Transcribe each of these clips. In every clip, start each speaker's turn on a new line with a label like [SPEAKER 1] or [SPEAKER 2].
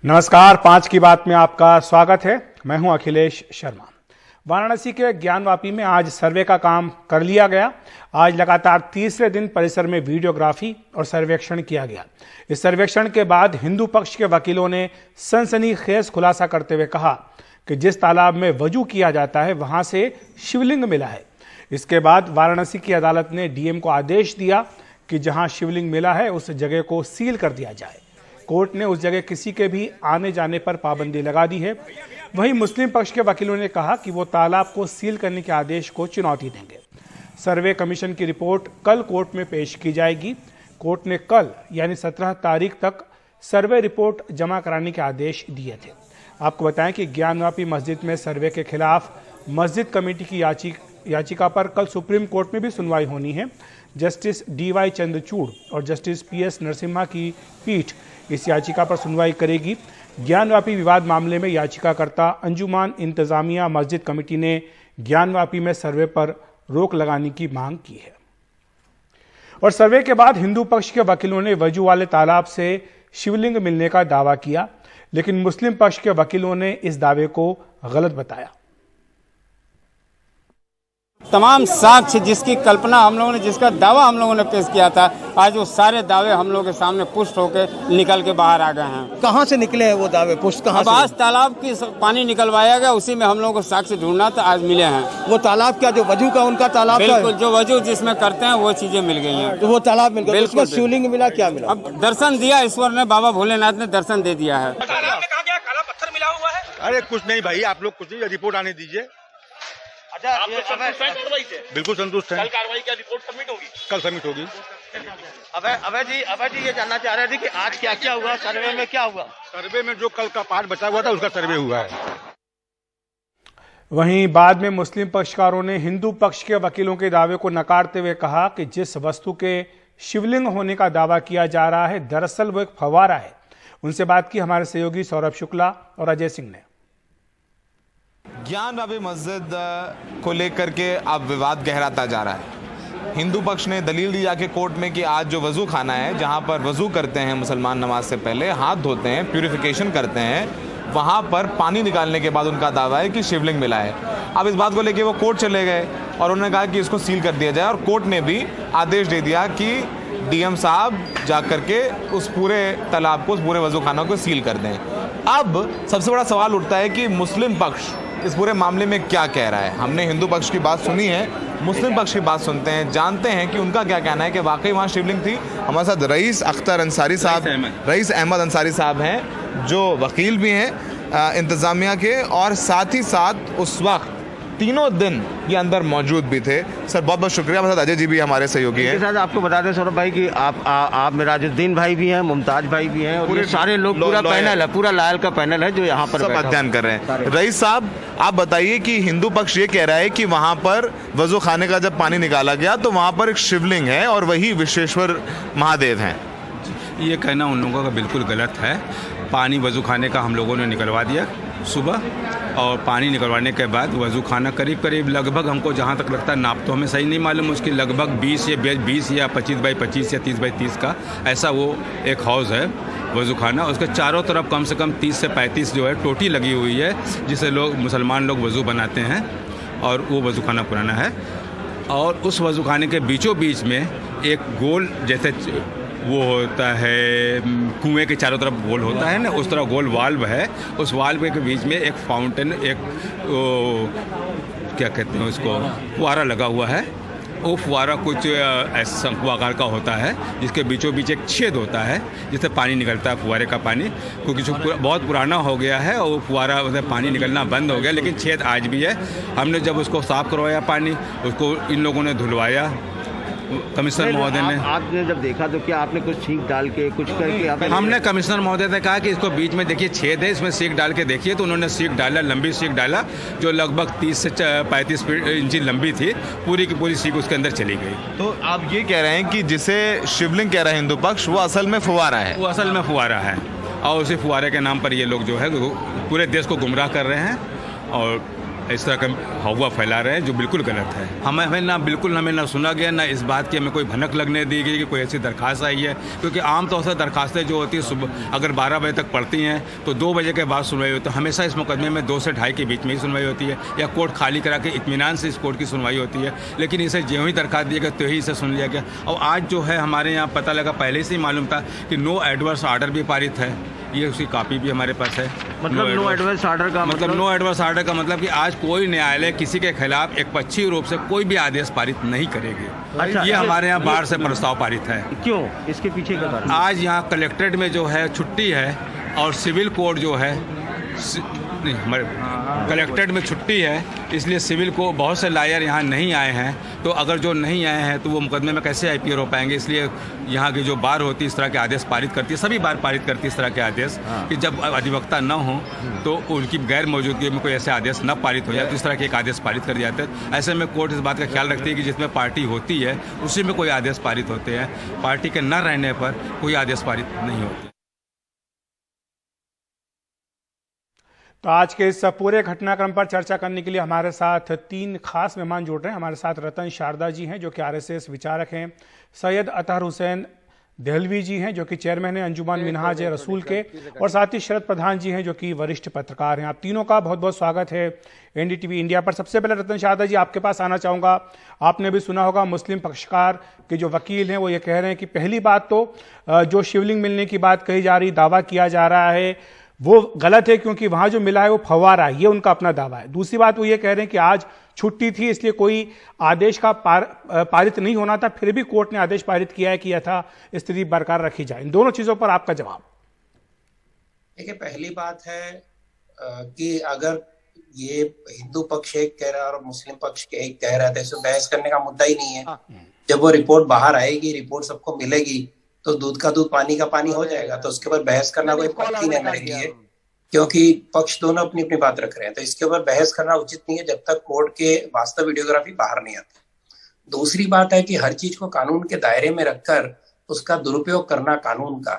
[SPEAKER 1] नमस्कार, 5 की बात में आपका स्वागत है। मैं हूं अखिलेश शर्मा। वाराणसी के ज्ञानवापी में आज सर्वे का काम कर लिया गया। आज लगातार तीसरे दिन परिसर में वीडियोग्राफी और सर्वेक्षण किया गया। इस सर्वेक्षण के बाद हिंदू पक्ष के वकीलों ने सनसनीखेज खुलासा करते हुए कहा कि जिस तालाब में वजू किया जाता है वहां से शिवलिंग मिला है। इसके बाद वाराणसी की अदालत ने डीएम को आदेश दिया कि जहां शिवलिंग मिला है उस जगह को सील कर दिया जाए। कोर्ट ने उस जगह किसी के भी आने जाने पर पाबंदी लगा दी है। वहीं मुस्लिम पक्ष के वकीलों ने कहा कि वो तालाब को सील करने के आदेश को चुनौती देंगे। सर्वे कमीशन की रिपोर्ट कल कोर्ट में पेश की जाएगी। कोर्ट ने कल यानी 17 तारीख तक सर्वे रिपोर्ट जमा कराने के आदेश दिए थे। आपको बताएं कि ज्ञानवापी मस्जिद में सर्वे के खिलाफ मस्जिद कमेटी की याचिका पर कल सुप्रीम कोर्ट में भी सुनवाई होनी है। जस्टिस DY चंद्रचूड़ और जस्टिस PS नरसिम्हा की पीठ इस याचिका पर सुनवाई करेगी। ज्ञानवापी विवाद मामले में याचिकाकर्ता अंजुमान इंतजामिया मस्जिद कमेटी ने ज्ञानवापी में सर्वे पर रोक लगाने की मांग की है। और सर्वे के बाद हिंदू पक्ष के वकीलों ने वजू वाले तालाब से शिवलिंग मिलने का दावा किया, लेकिन मुस्लिम पक्ष के वकीलों ने इस दावे को गलत बताया।
[SPEAKER 2] तमाम साक्ष्य जिसकी कल्पना हम लोगों ने, जिसका दावा हम लोगों ने पेश किया था, आज वो सारे दावे हम लोगों के सामने पुष्ट होकर निकल के बाहर आ गए हैं।
[SPEAKER 3] कहाँ से निकले हैं वो दावे? पुष्ट कहाँ से?
[SPEAKER 2] आज तालाब की पानी निकलवाया गया, उसी में हम लोगों को साक्ष्य ढूंढना था, आज मिले हैं।
[SPEAKER 3] वो तालाब क्या, जो वजू का उनका तालाब?
[SPEAKER 2] बिल्कुल, जो वजू जिसमें करते हैं वो चीजें मिल गई हैं।
[SPEAKER 3] तो वो तालाब मिल गया, उसमें शिवलिंग मिला? क्या मिला?
[SPEAKER 2] अब दर्शन दिया ईश्वर ने, बाबा भोलेनाथ ने दर्शन दे दिया है।
[SPEAKER 4] तालाब में कहा गया काला पत्थर मिला हुआ है।
[SPEAKER 5] अरे कुछ नहीं भाई, आप लोग कुछ नहीं, रिपोर्ट आने दीजिए।
[SPEAKER 4] अच्छा, आप लोग संतुष्ट हैं कार्रवाई से?
[SPEAKER 5] बिल्कुल संतुष्ट हैं।
[SPEAKER 4] कल कार्रवाई का रिपोर्ट सबमिट होगी?
[SPEAKER 5] कल सबमिट होगी।
[SPEAKER 4] अभय जी ये जानना चाह रहे थे कि आज क्या क्या हुआ, सर्वे में क्या हुआ?
[SPEAKER 5] सर्वे में जो कल का पार्ट बचा हुआ था उसका सर्वे हुआ है।
[SPEAKER 1] वहीं बाद में मुस्लिम पक्षकारों ने हिंदू पक्ष के वकीलों के दावे को नकारते हुए कहा कि जिस वस्तु के शिवलिंग होने का दावा किया जा रहा है दरअसल वो एक फव्वारा है। उनसे बात की हमारे सहयोगी सौरभ शुक्ला और अजय सिंह ने।
[SPEAKER 6] ज्ञानवापी मस्जिद को लेकर के अब विवाद गहराता जा रहा है। हिंदू पक्ष ने दलील दी जाके कोर्ट में कि आज जो वजू खाना है, जहां पर वजू करते हैं मुसलमान नमाज से पहले, हाथ धोते हैं, प्यूरिफिकेशन करते हैं, वहां पर पानी निकालने के बाद उनका दावा है कि शिवलिंग मिला है। अब इस बात को लेकर वो कोर्ट चले गए और उन्होंने कहा कि इसको सील कर दिया जाए, और कोर्ट ने भी आदेश दे दिया कि DM साहब जा करके उस पूरे तालाब को, उस पूरे वजू खाना को सील कर दें। अब सबसे बड़ा सवाल उठता है कि मुस्लिम पक्ष इस पूरे मामले में क्या कह रहा है। हमने हिंदू पक्ष की बात सुनी है, मुस्लिम पक्ष की बात सुनते हैं, जानते हैं कि उनका क्या कहना है कि वाकई वहाँ शिवलिंग थी। हमारे साथ रईस अहमद अंसारी साहब हैं, जो वकील भी हैं इंतज़ामिया के, और साथ ही साथ उस वक्त तीनों दिन ये अंदर मौजूद भी थे। सर बहुत बहुत शुक्रिया। हमारे साथ अजय जी भी हमारे सहयोगी हैं।
[SPEAKER 3] साथ आपको बता दें सौरभ भाई कि आप मिराजुद्दीन भाई भी हैं, मुमताज भाई भी हैं, और पूरे सारे लोग, पूरा पैनल है, पूरा लायल का पैनल है जो यहाँ पर
[SPEAKER 6] सब अध्ययन कर रहे हैं। रईस साहब आप बताइए कि हिंदू पक्ष ये कह रहा है कि वहाँ पर वजू खाने का जब पानी निकाला गया तो वहाँ पर एक शिवलिंग है और वही विश्वेश्वर महादेव हैं।
[SPEAKER 7] ये कहना उन लोगों का बिल्कुल गलत है। पानी वजू खाने का हम लोगों ने निकलवा दिया सुबह, और पानी निकलवाने के बाद वजू खाना करीब लगभग, हमको जहाँ तक लगता है, नाप तो हमें सही नहीं मालूम, उसकी लगभग 20 या 25 बाई 25 या 30 बाई 30 का ऐसा वो एक हाउस है वजू खाना। उसके चारों तरफ कम से कम 30 से 35 जो है टोटी लगी हुई है, जिसे मुसलमान लोग वजू बनाते हैं, और वो वजू खाना पुराना है। और उस वजू खाने के बीचों बीच में एक गोल, जैसे वो होता है कुएं के चारों तरफ गोल होता है ना, उस तरह गोल वाल्व है। उस वाल्व के बीच में एक फाउंटेन, एक क्या कहते हैं उसको, फुहारा लगा हुआ है। वो फुहारा कुछ ऐसा शंकु आकार का होता है, जिसके बीचों बीच एक छेद होता है जिससे पानी निकलता है, फुहारे का पानी। क्योंकि जो बहुत पुराना हो गया है और वो फुहारा, उससे पानी निकलना बंद हो गया, लेकिन छेद आज भी है। हमने जब उसको साफ़ करवाया पानी, उसको इन लोगों ने धुलवाया, कमिश्नर महोदय ने।
[SPEAKER 3] आपने जब देखा तो क्या आपने कुछ सीख डाल के कुछ करके?
[SPEAKER 7] हमने कमिश्नर महोदय से कहा कि इसको बीच में देखिए छेद है, इसमें सीख डाल के देखिए। तो उन्होंने सीख डाला, लंबी सीख डाला, जो लगभग 30 से 35 इंची लंबी थी। पूरी की पूरी सीख उसके अंदर चली गई।
[SPEAKER 6] तो आप ये कह रहे हैं कि जिसे शिवलिंग कह रहा है हिंदू पक्ष, वो असल में फुहारा है?
[SPEAKER 7] वो असल में फुहारा है, और उसी फुहारे के नाम पर ये लोग जो है पूरे देश को गुमराह कर रहे हैं। और इस तरह का हवा फैला रहे हैं जो बिल्कुल गलत है। हमें ना सुना गया, ना इस बात की हमें कोई भनक लगने दी गई कि कोई ऐसी दरख्वास्त आई है, क्योंकि आमतौर से दरखास्तें जो होती है सुबह अगर 12 बजे तक पड़ती हैं तो 2 बजे के बाद सुनवाई होती है। हमेशा इस मुकदमे में 2 से 2:30 के बीच में ही सुनवाई होती है, या कोर्ट खाली करा के इत्मीनान से इस कोर्ट की सुनवाई होती है। लेकिन इसे ज्यों ही दरखास्त दिया गया तो ही इसे सुन लिया गया। और आज जो है हमारे यहाँ पता लगा, पहले से ही मालूम था कि नो एडवर्स आर्डर भी पारित है, ये उसकी कॉपी भी हमारे पास है।
[SPEAKER 3] मतलब नो एडवर्स आर्डर का
[SPEAKER 7] मतलब नो एडवर्स आर्डर का मतलब कि आज कोई न्यायालय किसी के खिलाफ एकपक्षीय रूप से कोई भी आदेश पारित नहीं करेगी।
[SPEAKER 3] अच्छा,
[SPEAKER 7] ये हमारे यहाँ बाढ़ से प्रस्ताव पारित है।
[SPEAKER 3] क्यों? इसके पीछे का कारण?
[SPEAKER 7] आज यहाँ कलेक्ट्रेट में जो है छुट्टी है और सिविल कोर्ट जो है नहीं, हमारे कलेक्ट्रेट में छुट्टी है, इसलिए सिविल को बहुत से लायर यहाँ नहीं आए हैं। तो अगर जो नहीं आए हैं तो वो मुकदमे में कैसे IPR हो पाएंगे? इसलिए यहाँ की जो बार होती है इस तरह के आदेश पारित करती है, सभी बार पारित करती है इस तरह के आदेश कि जब अधिवक्ता न हो तो उनकी गैर मौजूदगी में कोई ऐसे आदेश न पारित हो जाए तो इस तरह के एक आदेश पारित कर दिए जाते हैं। ऐसे में कोर्ट इस बात का ख्याल रखती है कि जिसमें पार्टी होती है उसी में कोई आदेश पारित होते हैं, पार्टी के न रहने पर कोई आदेश पारित नहीं होते।
[SPEAKER 1] तो आज के इस पूरे घटनाक्रम पर चर्चा करने के लिए हमारे साथ 3 खास मेहमान जुड़ रहे हैं। हमारे साथ रतन शारदा जी हैं जो कि RSS विचारक हैं, सैयद अतहर हुसैन देहलवी जी हैं जो कि चेयरमैन हैं अंजुमन मिनहाज रसूल के, और साथ ही शरद प्रधान जी हैं जो कि वरिष्ठ पत्रकार हैं। आप तीनों का बहुत बहुत स्वागत है NDTV इंडिया पर। सबसे पहले रतन शारदा जी आपके पास आना चाहूँगा। आपने भी सुना होगा मुस्लिम पक्षकार के जो वकील हैं वो ये कह रहे हैं कि पहली बात तो जो शिवलिंग मिलने की बात कही जा रही, दावा किया जा रहा है वो गलत है, क्योंकि वहां जो मिला है वो फव्वारा है, ये उनका अपना दावा है। दूसरी बात वो ये कह रहे हैं कि आज छुट्टी थी इसलिए कोई आदेश का पारित नहीं होना था, फिर भी कोर्ट ने आदेश पारित किया है कि यथा स्थिति बरकरार रखी जाए। इन दोनों चीजों पर आपका जवाब।
[SPEAKER 8] देखिए, पहली बात है कि अगर ये हिंदू पक्ष एक कह रहा है और मुस्लिम पक्ष एक कह रहा था, इसमें बहस करने का मुद्दा ही नहीं है। जब वो रिपोर्ट बाहर आएगी, रिपोर्ट सबको मिलेगी तो दूध का दूध पानी का पानी हो जाएगा। तो उसके ऊपर बहस करना कोई पक्ष नहीं मेरे लिए, क्योंकि पक्ष दोनों अपनी अपनी बात रख रहे हैं। तो इसके ऊपर बहस करना उचित नहीं है जब तक कोर्ट के वास्तव वीडियोग्राफी बाहर नहीं आती। दूसरी बात है कि हर चीज को कानून के दायरे में रखकर उसका दुरुपयोग करना कानून का,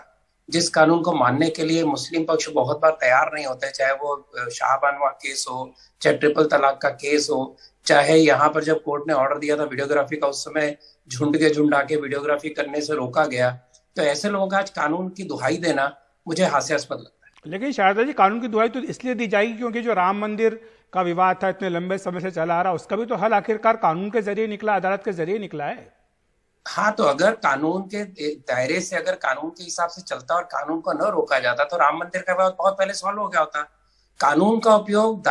[SPEAKER 8] जिस कानून को मानने के लिए मुस्लिम पक्ष बहुत बार तैयार नहीं होते, चाहे वो शाहबानवा केस हो, चाहे ट्रिपल तलाक का केस हो, चाहे यहाँ पर जब कोर्ट ने ऑर्डर दिया था वीडियोग्राफी का, उस समय झुंड के झुंड आके वीडियोग्राफी करने से रोका गया। तो ऐसे लोगों का आज कानून की दुहाई देना मुझे हास्यास्पद लगता है।
[SPEAKER 1] लेकिन शारदा जी, कानून की दुहाई तो इसलिए दी जाएगी क्योंकि जो राम मंदिर का विवाद था इतने लंबे समय से चला आ रहा, उसका भी तो हल आखिरकार कानून के जरिए निकला, अदालत के जरिए निकला है।
[SPEAKER 8] हाँ, तो अगर कानून के दायरे से, अगर कानून के हिसाब से चलता और कानून को न रोका जाता तो राम मंदिर का विवाद बहुत पहले सॉल्व हो गया होता। कानून का उपयोग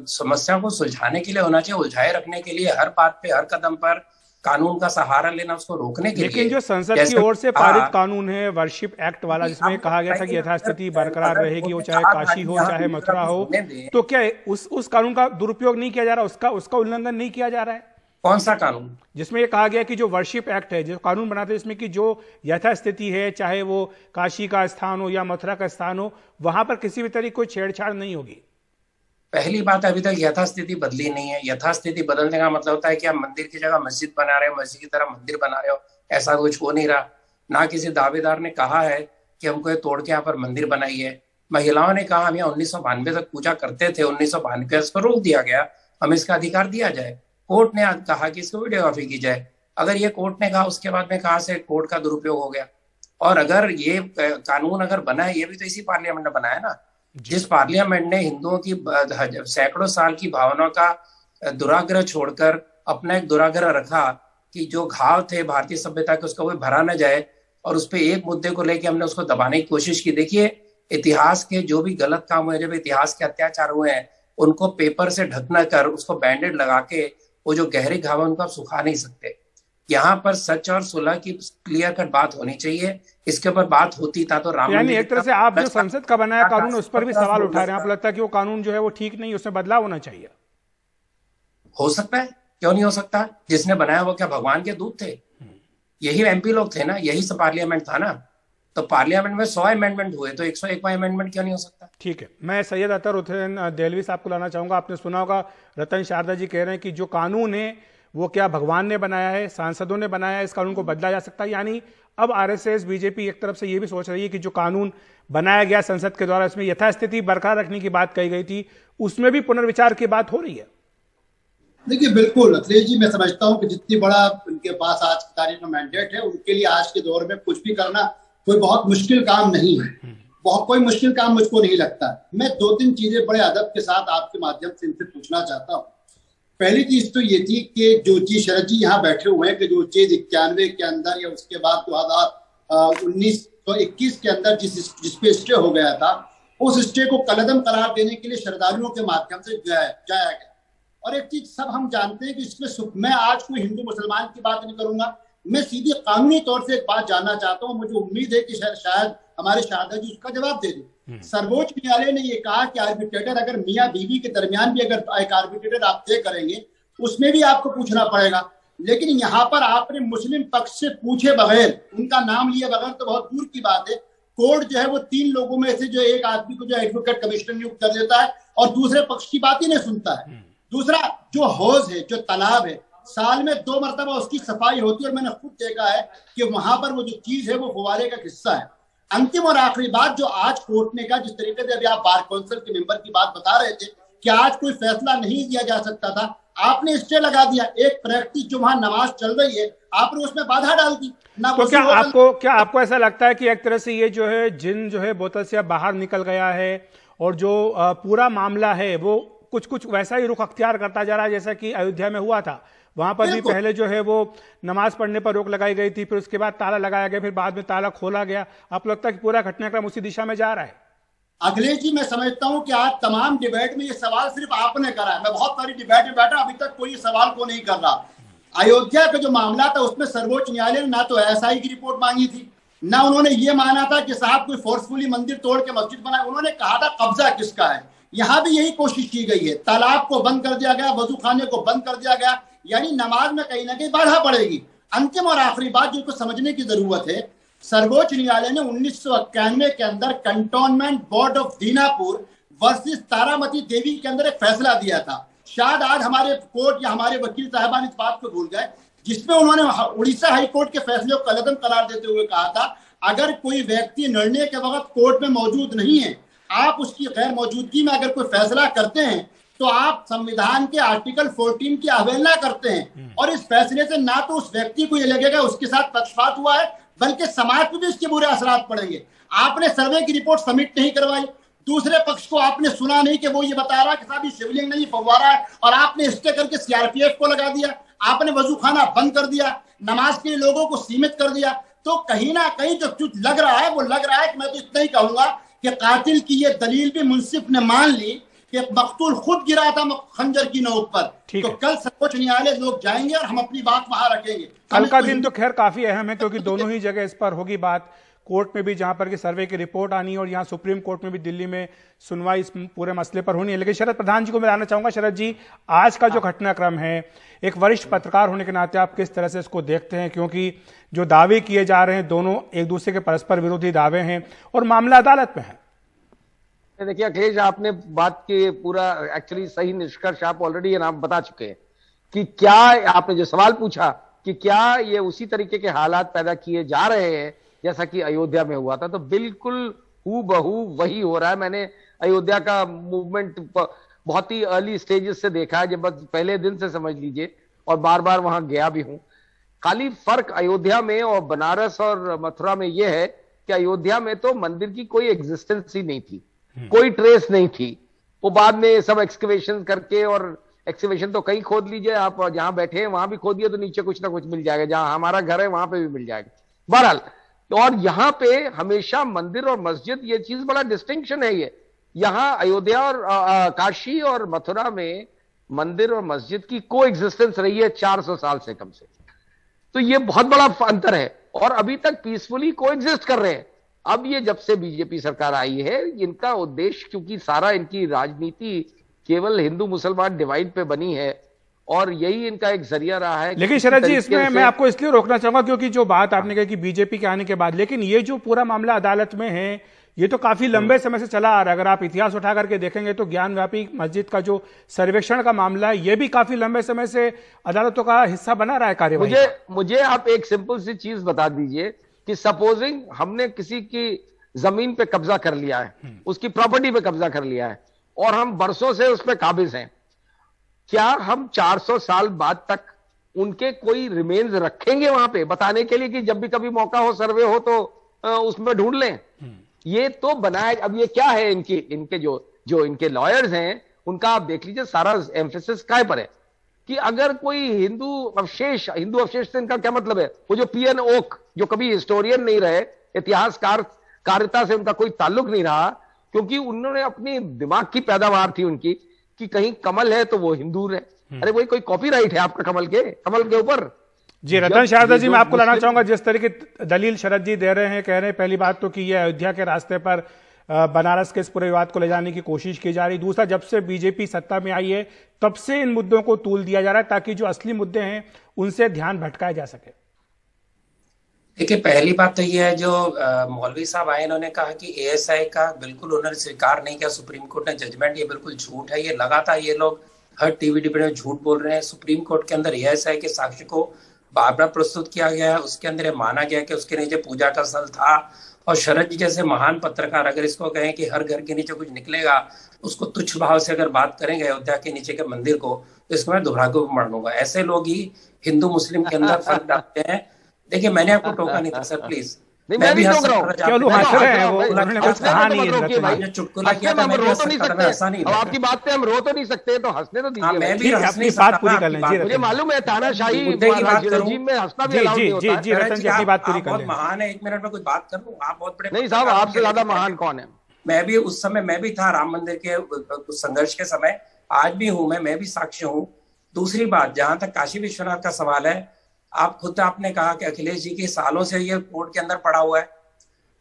[SPEAKER 8] समस्या को सुलझाने के लिए होना चाहिए, उलझाए रखने के लिए हर बात पे, हर कदम पर कानून का सहारा लेना, उसको रोकने के लिए।
[SPEAKER 1] लेकिन जो संसद की ओर से पारित कानून है वर्शिप एक्ट वाला, जिसमें कहा गया था कि यथास्थिति बरकरार रहेगी, वो चाहे काशी हो चाहे मथुरा हो, तो क्या उस कानून का दुरुपयोग नहीं किया जा रहा, उसका उल्लंघन नहीं किया जा रहा है?
[SPEAKER 8] कौन सा कानून?
[SPEAKER 1] जिसमें ये कहा गया कि जो वर्शिप एक्ट है, जो कानून बनाते हैं, इसमें कि जो यथास्थिति है, चाहे वो काशी का स्थान हो या मथुरा का स्थान हो, वहां पर किसी भी तरह कोई छेड़छाड़ नहीं होगी।
[SPEAKER 8] पहली बात, अभी तक यथास्थिति बदली नहीं है। यथास्थिति बदलने का मतलब होता है कि आप मंदिर की जगह मस्जिद बना रहे हो, मस्जिद की तरह मंदिर बना रहे हो, ऐसा कुछ हो नहीं रहा। ना किसी दावेदार ने कहा है कि हमको ये तोड़ के यहाँ पर मंदिर बनाइए। महिलाओं ने कहा हम यहाँ 1992 तक पूजा करते थे, 1992 इसको रोक दिया गया, हमें इसका अधिकार दिया जाए। कोर्ट ने कहा कि इसको वीडियोग्राफी की जाए। अगर ये कोर्ट ने कहा, उसके बाद में कहा से कोर्ट का दुरुपयोग हो गया। और अगर ये कानून अगर बना है, ये भी तो इसी पार्लियामेंट ने बनाया ना, जिस पार्लियामेंट ने हिंदुओं की सैकड़ों साल की भावना का दुराग्रह छोड़कर अपना एक दुराग्रह रखा कि जो घाव थे भारतीय सभ्यता के, उसका कोई भरा न जाए, और उस पर एक मुद्दे को लेकर हमने उसको दबाने की कोशिश की। देखिए, इतिहास के जो भी गलत काम हुए, जब इतिहास के अत्याचार हुए हैं, उनको पेपर से ढकना कर, उसको बैंडेड लगा के वो जो गहरे घाव है उनको आप सुखा नहीं सकते। यहाँ पर सच और सुलह की क्लियर कट बात होनी चाहिए। इसके ऊपर बात होती था तो राम,
[SPEAKER 1] यानी एक तरह से आप जो संसद का बनाया कानून, उस पर भी सवाल उठा रहे हैं। आपको लगता है कि वो कानून जो है वो ठीक नहीं, उसमें बदलाव होना चाहिए?
[SPEAKER 8] हो सकता है, क्यों नहीं हो सकता? जिसने बनाया वो क्या भगवान के दूत थे? यही MP लोग थे ना, यही सब पार्लियामेंट था ना। तो पार्लियामेंट में 100 अमेंडमेंट हुए, तो 101वां अमेंडमेंट क्यों नहीं हो सकता?
[SPEAKER 1] ठीक है, मैं सैयद अतहर हुसैन देहलवी साहब को लाना चाहूंगा। आपने सुना होगा रतन शारदा जी कह रहे हैं कि जो कानून है वो क्या भगवान ने बनाया है, सांसदों ने बनाया है, इस कानून को बदला जा सकता है। यानी अब आरएसएस बीजेपी एक तरफ से ये भी सोच रही है कि जो कानून बनाया गया संसद के द्वारा इसमें यथास्थिति बरकरार रखने की बात कही गई थी, उसमें भी पुनर्विचार की बात हो रही है।
[SPEAKER 9] देखिए बिल्कुल अखिलेश जी, मैं समझता हूं कि जितनी बड़ा उनके पास आज की तारीख में मैंडेट है, उनके लिए आज के दौर में कुछ भी करना कोई बहुत मुश्किल काम नहीं है। बहुत कोई मुश्किल काम मुझको नहीं लगता। मैं 2-3 चीजें बड़े अदब के साथ आपके माध्यम से इनसे पूछना चाहता हूँ। पहली चीज तो ये थी कि जो चीज शरद जी यहाँ बैठे हुए हैं कि जो चीज 91 के अंदर या उसके बाद 2019-21 के अंदर जिस पे स्टे हो गया था, उस स्टे को कलअदम करार देने के लिए श्रद्धालुओं के माध्यम से जाया गया। और एक चीज सब हम जानते हैं कि इसमें मैं आज कोई हिंदू मुसलमान की बात नहीं करूंगा, मैं सीधे कानूनी तौर से एक बात जानना चाहता हूँ। मुझे उम्मीद है कि शायद हमारे शारदा जी उसका जवाब दे दें। सर्वोच्च न्यायालय ने ये कहा कि आर्बिट्रेटर अगर मियाँ बीवी के दरमियान भी अगर एक आर्बिट्रेटर आप तय करेंगे, उसमें भी आपको पूछना पड़ेगा। लेकिन यहाँ पर आपने मुस्लिम पक्ष से पूछे बगैर, उनका नाम लिए बगैर तो बहुत दूर की बात है, कोर्ट जो है वो 3 लोगों में से जो एक आदमी को जो एडवोकेट कमिश्नर नियुक्त कर देता है और दूसरे पक्ष की बात ही नहीं सुनता है। दूसरा, जो हौज है, जो तालाब है, साल में 2 मरतबा उसकी सफाई होती है और मैंने खुद देखा है कि वहां पर वो जो चीज है वो फुवारे का हिस्सा है। अंतिम और आखिरी बात जो आज कोर्ट ने कहा, जिस तरीके से अभी आप बार काउंसिल के मेंबर की बात बता रहे थे कि आज कोई फैसला नहीं दिया जा सकता था, आपने स्टे लगा दिया। एक प्रैक्टिस जो वहां नमाज चल रही है, आपने उसमें बाधा डाल दी ना।
[SPEAKER 1] तो क्या आपको ऐसा लगता है कि एक तरह से ये जो है जिन जो है बोतल से बाहर निकल गया है और जो पूरा मामला है वो कुछ वैसा ही रुख अख्तियार करता जा रहा है जैसा कि अयोध्या में हुआ था? वहां पर भी पहले जो है वो नमाज पढ़ने पर रोक लगाई गई थी, फिर उसके बाद ताला लगाया गया, फिर बाद में ताला खोला गया। आपको लगता है कि पूरा घटनाक्रम उसी दिशा में जा रहा है?
[SPEAKER 9] अखिलेश जी, मैं समझता हूं कि आज तमाम डिबेट में ये सवाल सिर्फ आपने करा है। मैं बहुत सारी डिबेट में बैठा, अभी तक कोई सवाल को नहीं कर रहा। अयोध्या का जो मामला था उसमें सर्वोच्च न्यायालय ने ना तो एसआई की रिपोर्ट मांगी थी, ना उन्होंने ये माना था कि साहब कोई फोर्सफुली मंदिर तोड़ के मस्जिद बनाए। उन्होंने कहा था कब्जा किसका है। यहाँ भी यही कोशिश की गई है, तालाब को बंद कर दिया गया, वजू खाने को बंद कर दिया गया, यानी नमाज में कहीं ना कहीं बाधा पड़ेगी। अंतिम और आखिरी बात जिसको समझने की जरूरत है, सर्वोच्च न्यायालय ने 1991 के अंदर cantonment board of Dinapur versus Taramati Devi के अंदर एक फैसला दिया था। शायद आज हमारे कोर्ट या हमारे वकील साहबान इस बात को भूल गए, जिसमें उन्होंने उड़ीसा हाई कोर्ट के फैसले को कलअदम करार देते हुए कहा था, अगर कोई व्यक्ति निर्णय के वक्त कोर्ट में मौजूद नहीं है, आप उसकी गैर मौजूदगी में अगर कोई फैसला करते हैं तो आप संविधान के आर्टिकल 14 की अवहेलना करते हैं। और इस फैसले से ना तो उस व्यक्ति को ये लगेगा उसके साथ पक्षपात हुआ है, बल्कि समाज पर भी इसके बुरे असरात पड़ेंगे। आपने सर्वे की रिपोर्ट सबमिट नहीं करवाई, दूसरे पक्ष को आपने सुना नहीं कि वो ये बता रहा है कि साहब ये शिवलिंग नहीं फव्वारा है, और आपने स्टे करके सीआरपीएफ को लगा दिया, आपने वजू खाना बंद कर दिया, नमाज के लिए लोगों को सीमित कर दिया। तो कहीं ना कहीं जो कुछ लग रहा है वो लग रहा है कि मैं तो इतना ही कहूंगा कि कातिल की ये दलील भी मुंसिफ ने मान ली कि मकतूल खुद गिरा था खंजर की नोक पर। तो कल सर्वोच्च न्यायालय लोग जाएंगे और हम अपनी बात वहां रखेंगे।
[SPEAKER 1] कल का दिन तो खैर काफी अहम है क्योंकि दोनों ही जगह इस पर होगी बात, कोर्ट में भी जहां पर कि सर्वे की रिपोर्ट आनी है और यहाँ सुप्रीम कोर्ट में भी दिल्ली में सुनवाई इस पूरे मसले पर होनी है। लेकिन शरद प्रधान जी को मैं जानना चाहूंगा, शरद जी आज का जो घटनाक्रम है, एक वरिष्ठ पत्रकार होने के नाते आप किस तरह से इसको देखते हैं? क्योंकि जो दावे किए जा रहे हैं दोनों एक दूसरे के परस्पर विरोधी दावे हैं और मामला अदालत में है।
[SPEAKER 10] देखिए अखिलेश, आपने बात के पूरा एक्चुअली सही निष्कर्ष आप ऑलरेडी नाम बता चुके हैं कि क्या आपने जो सवाल पूछा कि क्या ये उसी तरीके के हालात पैदा किए जा रहे हैं जैसा कि अयोध्या में हुआ था, तो बिल्कुल हूबहू वही हो रहा है। मैंने अयोध्या का मूवमेंट बहुत ही अर्ली स्टेजेस से देखा है, जब बस पहले दिन से समझ लीजिए, और बार बार वहां गया भी हूं। खाली फर्क अयोध्या में और बनारस और मथुरा में यह है कि अयोध्या में तो मंदिर की कोई एग्जिस्टेंस ही नहीं थी, कोई ट्रेस नहीं थी। वो बाद में सब एक्सकवेशन करके, और एक्सकवेशन तो कहीं खोद लीजिए आप, जहां बैठे हैं वहां भी खोदिए तो नीचे कुछ ना कुछ मिल जाएगा, जहां हमारा घर है वहां पे भी मिल जाएगा। बहरहाल, और यहाँ पे हमेशा मंदिर और मस्जिद, ये चीज बड़ा डिस्टिंक्शन है। ये यहाँ अयोध्या और काशी और मथुरा में मंदिर और मस्जिद की को एग्जिस्टेंस रही है 400 साल से कम से। तो ये बहुत बड़ा अंतर है, और अभी तक पीसफुली को एग्जिस्ट कर रहे हैं। अब ये जब से बीजेपी सरकार आई है, इनका उद्देश्य, क्योंकि सारा इनकी राजनीति केवल हिंदू मुसलमान डिवाइड पे बनी है और यही इनका एक जरिया रहा है।
[SPEAKER 1] लेकिन शरद जी, इसमें मैं आपको इसलिए रोकना चाहूंगा क्योंकि जो बात आपने कही कि बीजेपी के आने के बाद, लेकिन ये जो पूरा मामला अदालत में है ये तो काफी लंबे समय से चला आ रहा है। अगर आप इतिहास उठा करके देखेंगे तो ज्ञानव्यापी मस्जिद का जो सर्वेक्षण का मामला है ये भी काफी लंबे समय से अदालतों का हिस्सा बना रहा है कार्यवाही।
[SPEAKER 10] मुझे आप एक सिंपल सी चीज बता दीजिए कि सपोजिंग हमने किसी की जमीन पे कब्जा कर लिया है, उसकी प्रॉपर्टी पे कब्जा कर लिया है और हम बरसों से उस पर काबिज हैं, क्या हम 400 साल बाद तक उनके कोई रिमेन्स रखेंगे वहां पे बताने के लिए कि जब भी कभी मौका हो, सर्वे हो तो उसमें ढूंढ लें? ये तो बनाया। अब ये क्या है, इनके जो इनके लॉयर्स हैं उनका आप देख लीजिए, सारा एम्फेसिस काय पर है कि अगर कोई हिंदू अवशेष से इनका क्या मतलब है? वो जो पीएन ओक जो कभी हिस्टोरियन नहीं रहे, इतिहासकारिता से उनका कोई ताल्लुक नहीं रहा, क्योंकि उन्होंने अपनी दिमाग की पैदावार थी उनकी कि कहीं कमल है तो वो हिंदू है। अरे वही कोई कॉपीराइट है आपका कमल के ऊपर?
[SPEAKER 1] जी रतन शारदा जी, मैं आपको लाना चाहूंगा, जिस तरह की दलील शरद जी दे रहे हैं, कह रहे हैं पहली बात तो कि ये अयोध्या के रास्ते पर बनारस के इस पूरे विवाद को ले जाने की कोशिश की जा रही। दूसरा, जब से बीजेपी सत्ता में आई है तब से इन मुद्दों को तूल दिया जा रहा है ताकि जो असली मुद्दे हैं उनसे ध्यान भटकाया जा सके।
[SPEAKER 8] देखिए, पहली बात तो ये है, जो मौलवी साहब आए इन्होंने कहा कि एएसआई का बिल्कुल उन्होंने स्वीकार नहीं किया सुप्रीम कोर्ट ने जजमेंट, ये बिल्कुल झूठ है। ये लगातार ये लोग हर टीवी डिबेट में झूठ बोल रहे हैं। सुप्रीम कोर्ट के अंदर एएसआई के साक्ष्य को बार-बार प्रस्तुत किया गया है, उसके अंदर ये माना गया कि उसके नीचे पूजा का स्थल था। और शरद जी जैसे महान पत्रकार अगर इसको कहें कि हर घर के नीचे कुछ निकलेगा, उसको तुच्छ भाव से अगर बात करेंगे अयोध्या के नीचे के मंदिर को, तो इसको मैं दुर्भाग्य मानूंगा। ऐसे लोग ही हिंदू मुस्लिम के अंदर फर्क डालते हैं। देखिए, मैंने आपको टोका नहीं था सर, प्लीज।
[SPEAKER 10] मैं भी हंस रहा हूं।
[SPEAKER 8] चुटकुला किया था, मैं रो तो नहीं सकते,
[SPEAKER 10] आपकी बात पे हम रो तो नहीं सकते, तो हंसने तो दीजिए।
[SPEAKER 8] मैं भी
[SPEAKER 1] अपनी बात पूरी कर लें।
[SPEAKER 10] मुझे मालूम है तानाशाही रजीम में हंसना भी अलाउड नहीं होता है।
[SPEAKER 1] जी रतन जी, अपनी बात पूरी कर लें।
[SPEAKER 8] महान है, 1 मिनट में कुछ बात कर लूं? आप बहुत बड़े
[SPEAKER 10] नहीं साहब, आपसे ज्यादा महान कौन है?
[SPEAKER 8] मैं भी उस समय मैं भी था राम मंदिर के संघर्ष के समय, आज भी हूं मैं भी साक्ष्य हूं। दूसरी बात, जहां तक काशी विश्वनाथ का सवाल है, आप खुद आपने कहा कि अखिलेश जी के सालों से ये कोर्ट के अंदर पड़ा हुआ है।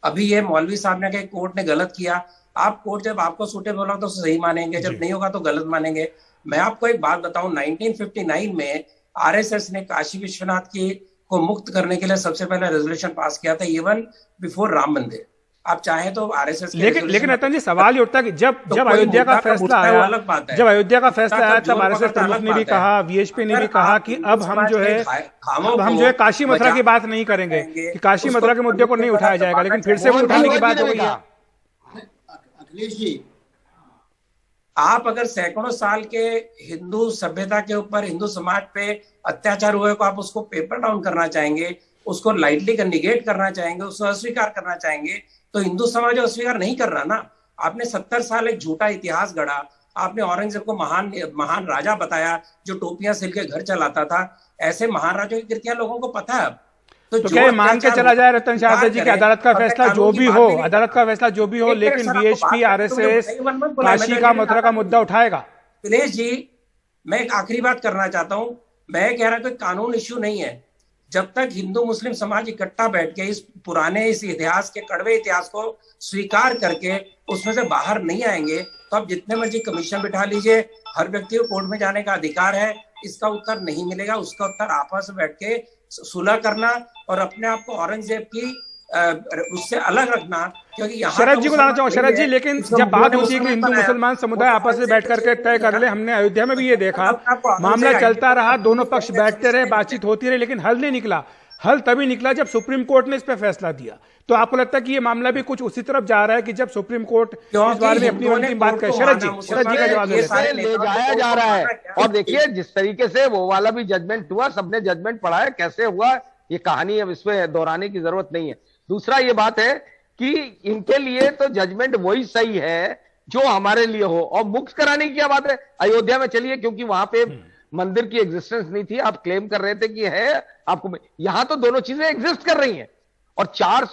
[SPEAKER 8] अभी ये मौलवी साहब ने कहा कोर्ट ने गलत किया। आप कोर्ट जब आपको सूटेबल होगा तो सही मानेंगे, जब नहीं होगा तो गलत मानेंगे। मैं आपको एक बात बताऊं, 1959 में आरएसएस ने काशी विश्वनाथ को मुक्त करने के लिए सबसे पहले रेजोल्यूशन पास किया था, इवन बिफोर राम मंदिर। आप चाहें तो आरएसएस
[SPEAKER 1] लेकिन रतन जी, सवाल ये उठता है कि जब अयोध्या का फैसला आया, तब आरएसएस प्रमुख ने भी कहा, वीएचपी ने भी कहा कि अब हम जो है काशी मथुरा की बात नहीं करेंगे, कि काशी मथुरा के मुद्दे को नहीं उठाया जाएगा। लेकिन फिर से वो उठाने की बात हो गई है।
[SPEAKER 9] अखिलेश जी,
[SPEAKER 8] आप अगर सैकड़ों साल के हिंदू सभ्यता के ऊपर, हिंदू समाज पे अत्याचार हुए को आप उसको पेपर डाउन करना चाहेंगे, उसको लाइटली निगेट करना चाहेंगे, उसको अस्वीकार करना चाहेंगे, तो हिंदू समाज अस्वीकार नहीं कर रहा ना। आपने 70 साल एक झूठा इतिहास गढ़ा। आपने औरंगजेब को महान राजा बताया जो टोपियां सिल के घर चलाता था। ऐसे महान राजाओं की कृतियां लोगों को पता है।
[SPEAKER 1] तो क्या मान के चला जाए रतन शारदा जी की अदालत का फैसला जो भी हो, लेकिन बीएचपी आरएसएस काशी का मथुरा का मुद्दा उठाएगा?
[SPEAKER 8] दिनेश जी, मैं एक आखिरी बात करना चाहता हूं। मैं कह रहा कोई कानून इश्यू नहीं है। जब तक हिंदू मुस्लिम समाज इकट्ठा बैठ के इस इतिहास के कड़वे इतिहास को स्वीकार करके उसमें से बाहर नहीं आएंगे, तो आप जितने मर्जी कमीशन बिठा लीजिए, हर व्यक्ति को कोर्ट में जाने का अधिकार है। इसका उत्तर नहीं मिलेगा। उसका उत्तर आपस में बैठ के सुलह करना और अपने आप को औरंगजेब की उससे अलग रखना। क्योंकि
[SPEAKER 1] शरद जी को लाना चाहूंगा। शरद जी, लेकिन जब बात होती है कि हिंदू मुसलमान समुदाय आपस में बैठ करके तय कर ले, हमने अयोध्या में भी ये देखा, मामला चलता रहा, दोनों पक्ष बैठते रहे, बातचीत होती रही, लेकिन हल नहीं निकला। हल तभी निकला जब सुप्रीम कोर्ट ने इस पर फैसला दिया। तो आपको लगता है कि ये मामला भी कुछ उसी तरफ जा रहा है कि जब सुप्रीम कोर्ट इस बारे में अपनी अंतिम बात करे? शरद जी का जवाब
[SPEAKER 10] ले जाया जा रहा है। और देखिए, जिस तरीके से वो वाला भी जजमेंट हुआ, सबने जजमेंट पढ़ा है, कैसे हुआ ये कहानी अब इसमें दोहराने की जरूरत नहीं है। दूसरा ये बात है कि इनके लिए तो जजमेंट वही सही है जो हमारे लिए हो। और मुक्त कराने की क्या बात है? अयोध्या में चलिए, क्योंकि वहां पे मंदिर की एग्जिस्टेंस नहीं थी। आप क्लेम कर रहे थे कि है आपको, यहां तो दोनों चीजें एग्जिस्ट कर रही हैं और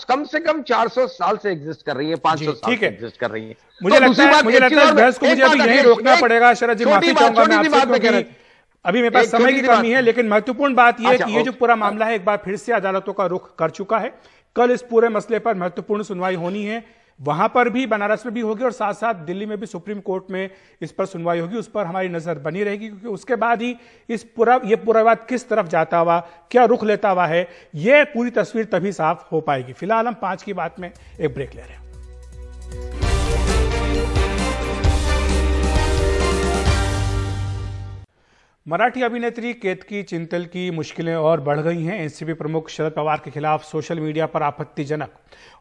[SPEAKER 10] कम से कम 400 साल से एग्जिस्ट कर रही है, 500 साल से एग्जिस्ट कर रही है।
[SPEAKER 1] मुझे लगता है बहस को मुझे अभी यहीं रोकना पड़ेगा। शरद जी, माफी चाहूंगा मैं आपसे, क्योंकि अभी मेरे पास समय की कमी है। लेकिन महत्वपूर्ण बात यह है कि ये जो पूरा मामला है एक बार फिर से अदालतों का रुख कर चुका है। कल इस पूरे मसले पर महत्वपूर्ण सुनवाई होनी है। वहां पर भी, बनारस में भी होगी और साथ साथ दिल्ली में भी सुप्रीम कोर्ट में इस पर सुनवाई होगी। उस पर हमारी नजर बनी रहेगी, क्योंकि उसके बाद ही ये पूरा विवाद किस तरफ जाता हुआ, क्या रुख लेता हुआ है, यह पूरी तस्वीर तभी साफ हो पाएगी। फिलहाल हम 5 की बात में एक ब्रेक ले रहे हैं। मराठी अभिनेत्री केतकी चिंतल की मुश्किलें और बढ़ गई हैं। एनसीपी प्रमुख शरद पवार के खिलाफ सोशल मीडिया पर आपत्तिजनक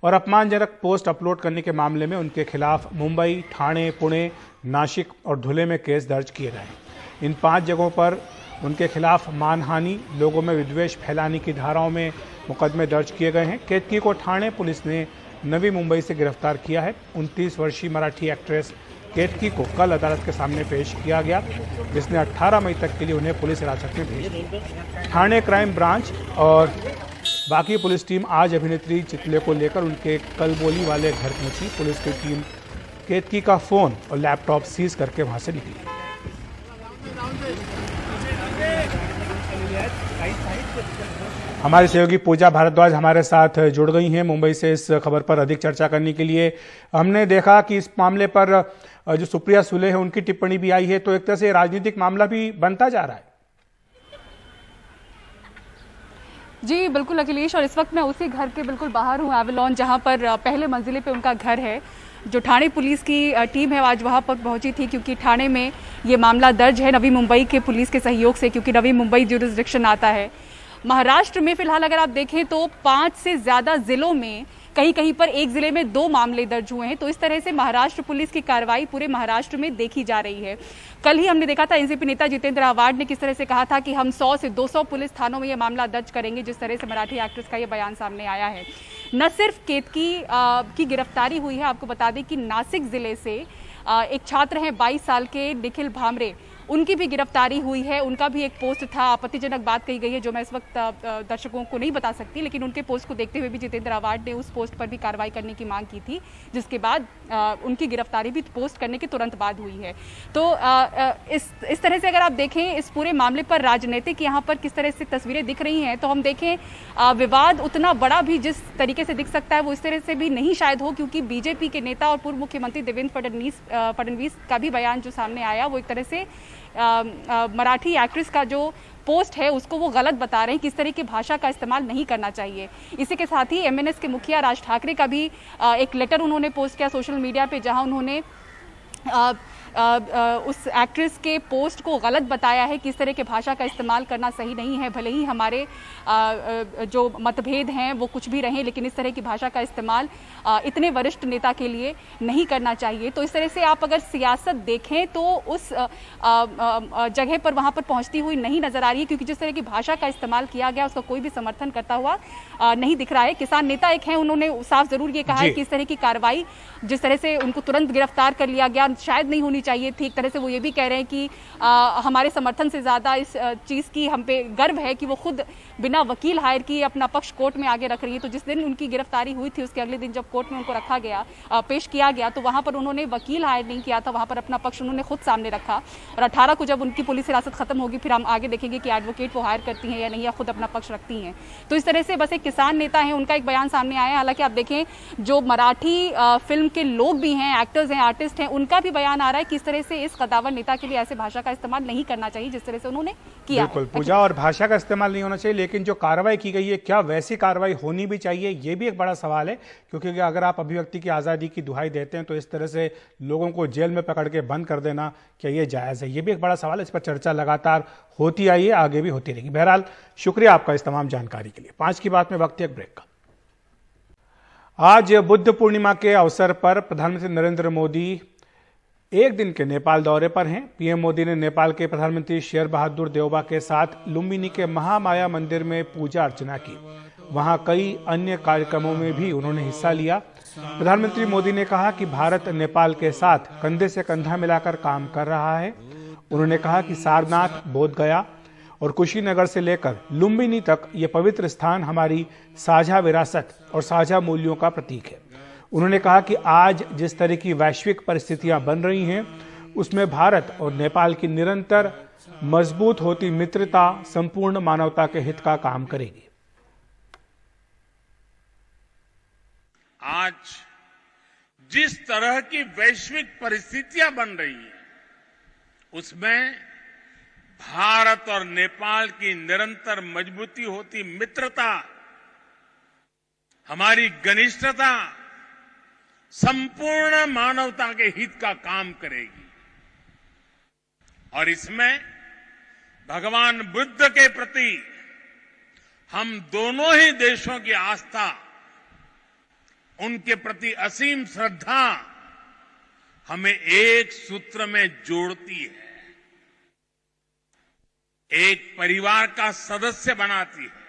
[SPEAKER 1] और अपमानजनक पोस्ट अपलोड करने के मामले में उनके खिलाफ मुंबई, ठाणे, पुणे, नासिक और धुले में केस दर्ज किए गए हैं। इन 5 जगहों पर उनके खिलाफ मानहानि, लोगों में विद्वेष फैलाने की धाराओं में मुकदमे दर्ज किए गए हैं। केतकी को ठाणे पुलिस ने नवी मुंबई से गिरफ्तार किया है। 29 वर्षीय मराठी एक्ट्रेस केतकी को कल अदालत के सामने पेश किया गया, जिसने 18 मई तक के लिए उन्हें पुलिस हिरासत में भेज दिया। ठाणे क्राइम ब्रांच और बाकी पुलिस टीम आज अभिनेत्री चितले को लेकर उनके कलबोली वाले घर पहुंची। पुलिस की टीम केतकी का फोन और लैपटॉप सीज करके वहां से निकली। हमारी सहयोगी पूजा भारद्वाज हमारे साथ जुड़ गई हैं मुंबई से इस खबर पर अधिक चर्चा करने के लिए। हमने देखा कि इस मामले पर जो सुप्रिया सुले है उनकी टिप्पणी भी आई है, तो एक तरह से राजनीतिक मामला भी बनता जा रहा है।
[SPEAKER 11] जी बिल्कुल अखिलेश, और इस वक्त मैं उसी घर के बिल्कुल बाहर हूँ, एवलॉन, जहाँ पर पहले मंजिले पे उनका घर है। जो ठाणे पुलिस की टीम है आज वहाँ पर पहुँची थी, क्योंकि ठाणे में ये मामला दर्ज है नवी मुंबई के पुलिस के सहयोग से, क्योंकि नवी मुंबई ज्यूरिसडिक्शन आता है। महाराष्ट्र में फिलहाल अगर आप देखें तो 5 से ज़्यादा जिलों में कहीं कहीं पर एक जिले में 2 मामले दर्ज हुए हैं। तो इस तरह से महाराष्ट्र पुलिस की कार्रवाई पूरे महाराष्ट्र में देखी जा रही है। कल ही हमने देखा था एनसीपी नेता जितेंद्र आव्हाड ने किस तरह से कहा था कि हम 100 से 200 पुलिस थानों में ये मामला दर्ज करेंगे। जिस तरह से मराठी एक्ट्रेस का ये बयान सामने आया है। न सिर्फ केतकी की गिरफ्तारी हुई है, आपको बता दें कि नासिक जिले से एक छात्र हैं 22 साल के निखिल भामरे, उनकी भी गिरफ्तारी हुई है। उनका भी एक पोस्ट था, आपत्तिजनक बात कही गई है जो मैं इस वक्त दर्शकों को नहीं बता सकती, लेकिन उनके पोस्ट को देखते हुए भी जितेंद्र आव्हाड ने उस पोस्ट पर भी कार्रवाई करने की मांग की थी, जिसके बाद उनकी गिरफ्तारी भी पोस्ट करने के तुरंत बाद हुई है। तो इस तरह से अगर आप देखें इस पूरे मामले पर राजनीतिक यहाँ पर किस तरह से तस्वीरें दिख रही हैं, तो हम देखें विवाद उतना बड़ा भी जिस तरीके से दिख सकता है वो इस तरह से भी नहीं शायद हो, क्योंकि बीजेपी के नेता और पूर्व मुख्यमंत्री देवेंद्र फडणवीस का भी बयान जो सामने आया वो एक तरह से मराठी एक्ट्रेस का जो पोस्ट है उसको वो गलत बता रहे हैं, किस तरह की भाषा का इस्तेमाल नहीं करना चाहिए। इसी के साथ ही एमएनएस के मुखिया राज ठाकरे का भी एक लेटर उन्होंने पोस्ट किया सोशल मीडिया पे, जहां उन्होंने उस एक्ट्रेस के पोस्ट को गलत बताया है, किस तरह के भाषा का इस्तेमाल करना सही नहीं है। भले ही हमारे जो मतभेद हैं वो कुछ भी रहें, लेकिन इस तरह की भाषा का इस्तेमाल इतने वरिष्ठ नेता के लिए नहीं करना चाहिए। तो इस तरह से आप अगर सियासत देखें तो उस जगह पर वहाँ पर पहुँचती हुई नहीं नजर आ रही है, क्योंकि जिस तरह की भाषा का इस्तेमाल किया गया उसका कोई भी समर्थन करता हुआ नहीं दिख रहा है। किसान नेता एक हैं, उन्होंने साफ जरूर ये कहा है कि इस तरह की कार्रवाई जिस तरह से उनको तुरंत गिरफ्तार कर लिया गया शायद नहीं होनी चाहिए थी। एक तरह से वो ये भी कह रहे हैं कि हमारे समर्थन से ज्यादा इस चीज की हम पे गर्व है कि वो खुद बिना वकील हायर किए अपना पक्ष कोर्ट में आगे रख रही है। तो जिस दिन उनकी गिरफ्तारी हुई थी उसके अगले दिन जब कोर्ट में उनको रखा गया, पेश किया गया, तो वहां पर उन्होंने वकील हायर नहीं किया था, वहां पर अपना पक्ष उन्होंने खुद सामने रखा। और 18 को जब उनकी पुलिस हिरासत खत्म होगी फिर हम आगे देखेंगे कि एडवोकेट वो हायर करती हैं या नहीं, या खुद अपना पक्ष रखती हैं। तो इस तरह से बस एक किसान नेता है, उनका एक बयान सामने आया। हालांकि आप देखें जो मराठी फिल्म के लोग भी हैं, एक्टर्स हैं, आर्टिस्ट हैं, उनका भी बयान आ रहा है कि इस तरह से इस कदावर नेता के लिए ऐसे भाषा का इस्तेमाल नहीं करना चाहिए जिस तरह से उन्होंने किया।
[SPEAKER 1] बिल्कुल पूजा, और भाषा का इस्तेमाल नहीं होना चाहिए, लेकिन जो कार्रवाई की गई है क्या वैसी कार्रवाई होनी भी चाहिए, ये भी एक बड़ा सवाल है। क्योंकि अगर आप अभिव्यक्ति की आज़ादी की दुहाई देते हैं तो इस तरह से लोगों को जेल में पकड़ के बंद कर देना क्या ये जायज़ है, ये भी एक बड़ा सवाल है। इस पर चर्चा लगातार होती आई है, आगे भी होती रहेगी। बहरहाल शुक्रिया आपका इस तमाम जानकारी के लिए। 5 की बात में वक्त है एक ब्रेक का। आज बुद्ध पूर्णिमा के अवसर पर प्रधानमंत्री नरेंद्र मोदी एक दिन के नेपाल दौरे पर हैं। पीएम मोदी ने नेपाल के प्रधानमंत्री शेर बहादुर देउबा के साथ लुम्बिनी के महामाया मंदिर में पूजा अर्चना की। वहां कई अन्य कार्यक्रमों में भी उन्होंने हिस्सा लिया। प्रधानमंत्री मोदी ने कहा कि भारत नेपाल के साथ कंधे से कंधा मिलाकर काम कर रहा है। उन्होंने कहा कि सारनाथ, बोधगया और कुशीनगर से लेकर लुम्बिनी तक ये पवित्र स्थान हमारी साझा विरासत और साझा मूल्यों का प्रतीक है। उन्होंने कहा कि आज जिस तरह की वैश्विक परिस्थितियां बन रही हैं उसमें भारत और नेपाल की निरंतर मजबूत होती मित्रता संपूर्ण मानवता के हित का काम करेगी।
[SPEAKER 12] आज जिस तरह की वैश्विक परिस्थितियां बन रही हैं उसमें भारत और नेपाल की निरंतर मजबूती होती मित्रता, हमारी घनिष्ठता संपूर्ण मानवता के हित का काम करेगी। और इसमें भगवान बुद्ध के प्रति हम दोनों ही देशों की आस्था, उनके प्रति असीम श्रद्धा हमें एक सूत्र में जोड़ती है, एक परिवार का सदस्य बनाती है।